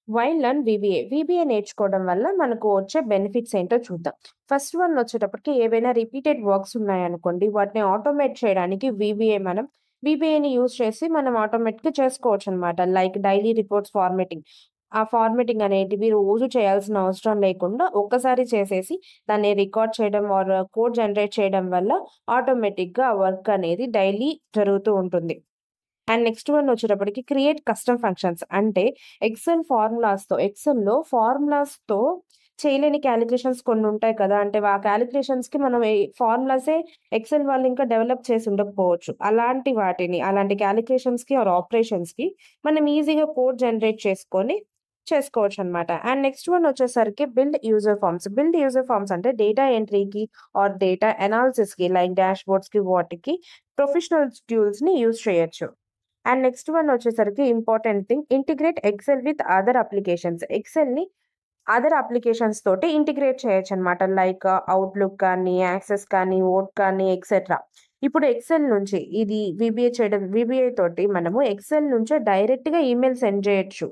Why learn VBA. VBA నేర్చుకోవడం వల్ల మనకు వచ్చే బెనిఫిట్స్ ఏంటో చూద్దాం. ఫస్ట్ వన్ వచ్చేటప్పటికి ఏవైనా రిపీటెడ్ వర్క్స్ ఉన్నాయనుకోండి, వాటిని ఆటోమేట్ చేయడానికి వీబీఏని యూజ్ చేసి మనం ఆటోమేట్‌గా చేసుకోవచ్చనమాట. Like daily reports formatting. ఆ ఫార్మాటింగ్ అనేటివి రోజు చేయాల్సిన అవసరం లేకుండా ఒక్కసారి చేసేసి దాన్ని రికార్డ్ చేయడం ఆర్ కోడ్ జనరేట్ చేయడం వల్ల ఆటోమేటిక్‌గా ఆ వర్క్ అనేది డైలీ జరుగుతూ ఉంటుంది. అండ్ నెక్స్ట్ వన్ వచ్చేటప్పటికి క్రియేట్ కస్టమ్ ఫంక్షన్స్. అంటే ఎక్సెల్‌లో ఫార్ములాస్‌తో చేయలేని కాలిక్యులేషన్స్ కొన్నుంటాయి కదా! అంటే ఆ కాలిక్యులేషన్స్‌కి మనం ఫార్ములాసే ఎక్సెల్ వాళ్ళు ఇంకా డెవలప్ చేసి ఉండకపోవచ్చు. అలాంటి కాలిక్యులేషన్స్‌కి ఆర్ ఆపరేషన్స్‌కి మనం ఈజీగా కోడ్ జనరేట్ చేసుకొని చేసుకోవచ్చనమాట. అండ్ నెక్స్ట్ వన్ వచ్చేసరికి బిల్డ్ యూజర్ ఫార్మ్స్ అంటే డేటా ఎంట్రీకి ఆర్ డేటా అనాలిసిస్‌కి లైక్ డాష్‌బోర్డ్స్‌కి వాటికి ప్రొఫెషనల్ టూల్స్‌ని యూజ్ చేయొచ్చు. అండ్ నెక్స్ట్ వన్ వచ్చేసరికి important thing integrate Excel with other applications. ఎక్సెల్‌ని అదర్ అప్లికేషన్స్ తోటి ఇంటిగ్రేట్ చేయొచ్చనమాట. లైక్ అవుట్‌లుక్ కానీ, యాక్సెస్ కానీ, వర్డ్ కానీ ఎక్సెట్రా. ఇప్పుడు ఎక్సెల్ నుంచి ఇది వీబీఏ తోటి మనము ఎక్సెల్ నుంచే డైరెక్ట్‌గా ఈమెయిల్ సెండ్ చేయొచ్చు.